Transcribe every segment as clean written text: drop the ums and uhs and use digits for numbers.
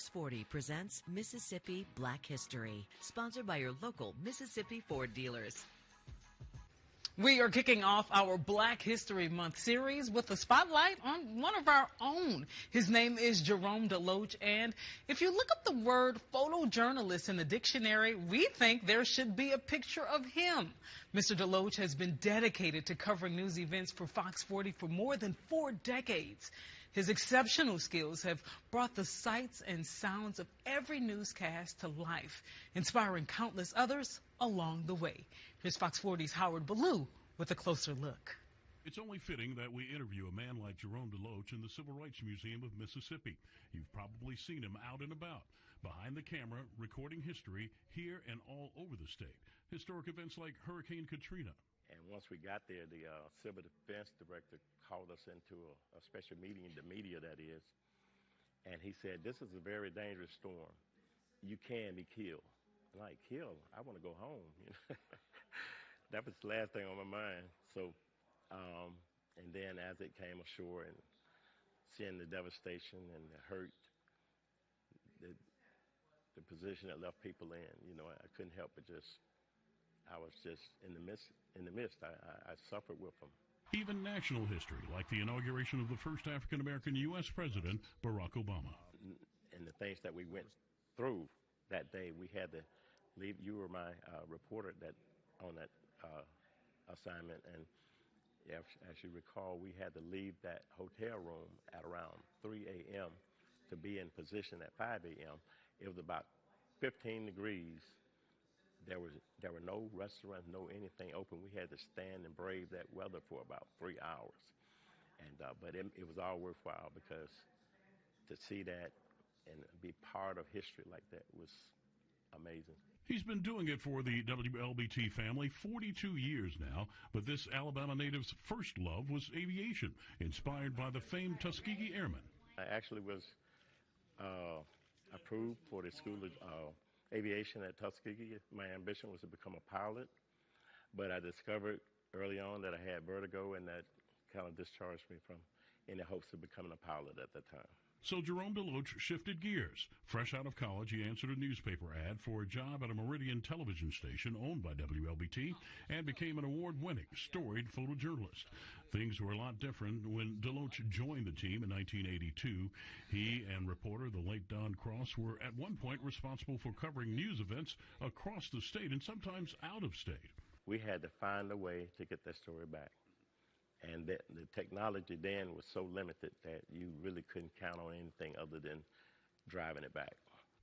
Fox 40 presents Mississippi Black History, sponsored by your local Mississippi Ford dealers. We are kicking off our Black History Month series with a spotlight on one of our own. His name is Jerome DeLoach, and if you look up the word photojournalist in the dictionary, we think there should be a picture of him. Mr. DeLoach has been dedicated to covering news events for Fox 40 for more than 4 decades. His exceptional skills have brought the sights and sounds of every newscast to life, inspiring countless others along the way. Here's Fox 40's Howard Ballou with a closer look. It's only fitting that we interview a man like Jerome DeLoach in the Civil Rights Museum of Mississippi. You've probably seen him out and about, behind the camera, recording history here and all over the state. Historic events like Hurricane Katrina. And once we got there, the civil defense director called us into a special meeting, the media that is, and he said, "This is a very dangerous storm. You can be killed." I'm like, killed? I want to go home. You know? That was the last thing on my mind. So, and then as it came ashore and seeing the devastation and the hurt, the position it left people in, you know, I couldn't help but I was just in the midst. I suffered with them. Even national history, like the inauguration of the first African-American U.S. president, Barack Obama. And the things that we went through that day, we had to leave. You were my reporter on that assignment, and as you recall, we had to leave that hotel room at around 3 a.m. to be in position at 5 a.m. It was about 15 degrees. There were no restaurants, no anything open. We had to stand and brave that weather for about 3 hours. And but it was all worthwhile, because to see that and be part of history like that was amazing. He's been doing it for the WLBT family 42 years now, but this Alabama native's first love was aviation, inspired by the famed Tuskegee Airmen. I actually was approved for the School of Aviation at Tuskegee. My ambition was to become a pilot, but I discovered early on that I had vertigo, and that kind of discharged me from any hopes of becoming a pilot at that time. So Jerome DeLoach shifted gears. Fresh out of college, he answered a newspaper ad for a job at a Meridian television station owned by WLBT and became an award-winning, storied photojournalist. Things were a lot different when DeLoach joined the team in 1982. He and reporter the late Don Cross were at one point responsible for covering news events across the state and sometimes out of state. We had to find a way to get that story back. And the technology then was so limited that you really couldn't count on anything other than driving it back.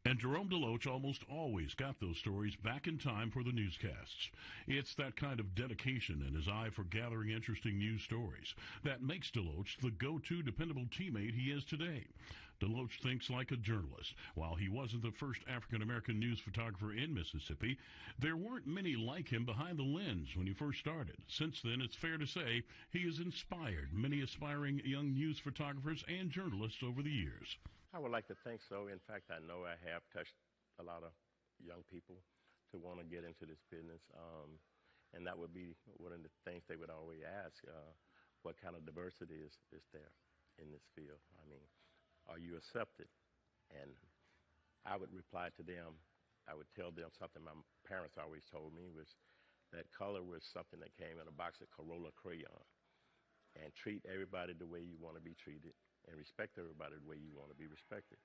And Jerome DeLoach almost always got those stories back in time for the newscasts. It's that kind of dedication and his eye for gathering interesting news stories that makes DeLoach the go-to dependable teammate he is today. DeLoach thinks like a journalist. While he wasn't the first African-American news photographer in Mississippi, there weren't many like him behind the lens when he first started. Since then, it's fair to say he has inspired many aspiring young news photographers and journalists over the years. I would like to think so. In fact, I know I have touched a lot of young people to want to get into this business. And that would be one of the things they would always ask, what kind of diversity is there in this field? I mean, are you accepted? And I would reply to them, I would tell them something my parents always told me, was that color was something that came in a box of Corolla crayon. And treat everybody the way you want to be treated, and respect everybody the way you want to be respected.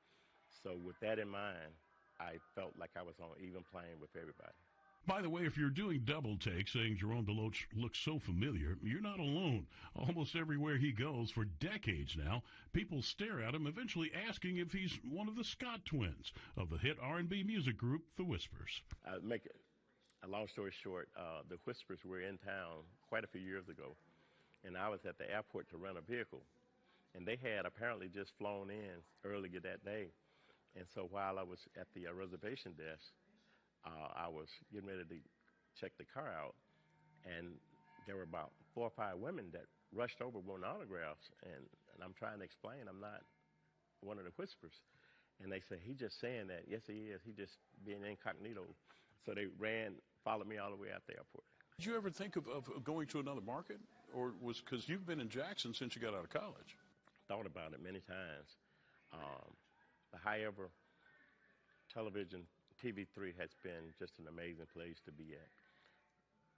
So with that in mind, I felt like I was on even playing with everybody. By the way, if you're doing double takes saying Jerome DeLoach looks so familiar, you're not alone. Almost everywhere he goes for decades now, people stare at him, eventually asking if he's one of the Scott twins of the hit R&B music group, The Whispers. Make a long story short, The Whispers were in town quite a few years ago, and I was at the airport to rent a vehicle. And they had apparently just flown in earlier that day. And so while I was at the reservation desk, I was getting ready to check the car out. And there were about 4 or 5 women that rushed over wanting autographs. And I'm trying to explain I'm not one of the Whispers. And they said, he's just saying that. Yes, he is. He's just being incognito. So they followed me all the way out the airport. Did you ever think of going to another market? Or was, because you've been in Jackson since you got out of college? Thought about it many times. However, television, TV3 has been just an amazing place to be at.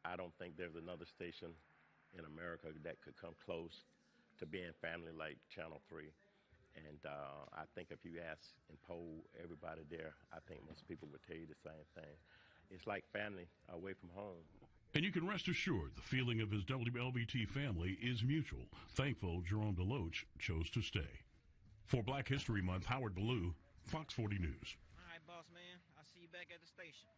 I don't think there's another station in America that could come close to being family like Channel 3. And I think if you ask and poll everybody there, I think most people would tell you the same thing. It's like family away from home. And you can rest assured the feeling of his WLBT family is mutual. Thankful Jerome DeLoach chose to stay. For Black History Month, Howard Ballou, Fox 40 News. All right, boss man. I'll see you back at the station.